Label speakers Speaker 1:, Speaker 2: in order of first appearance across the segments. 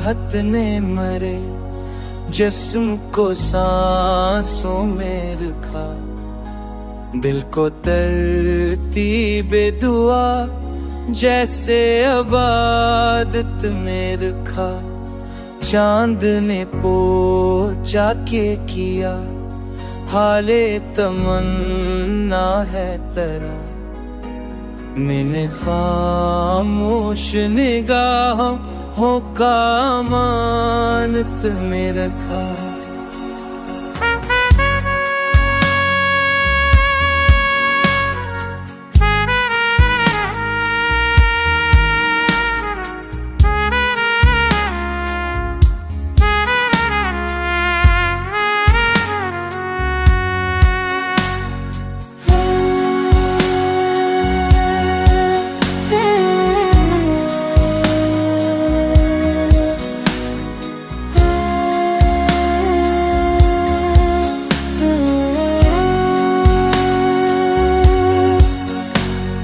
Speaker 1: चाहत ने मरे जिस्म को सांसों में रखा, दिल को तरतीबे दुआ जैसे इबादत में रखा। चांद ने पोंछा के किया हाले तमन्ना है तेरा, मैंने खामोश निगाहों का अमानत में रखा।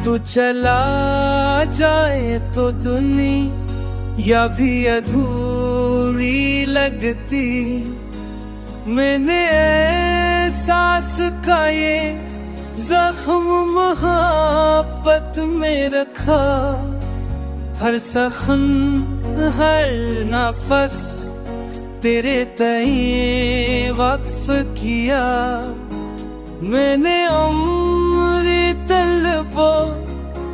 Speaker 1: तू चला जाए तो दुनिया भी अधूरी लगती, मैंने एहसास का ये जख्म मोहब्बत में रखा। हर सखन हर नफस तेरे तय वक्फ किया, मैंने उम्र तलबो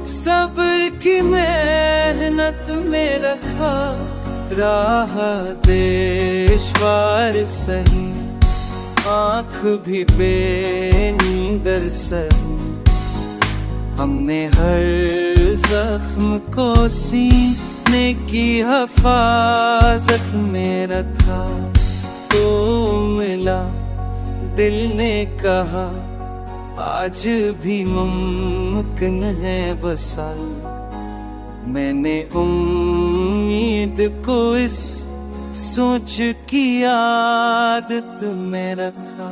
Speaker 1: सब्र की मेहनत में रखा। राह देशवार सही आँख भी बेनींदर सही, हमने हर जख्म को सीने की हिफाजत में रखा। तो मिला दिल ने कहा आज भी मुमकिन है वसाल, मैंने उम्मीद को इस सोच की आदत में रखा।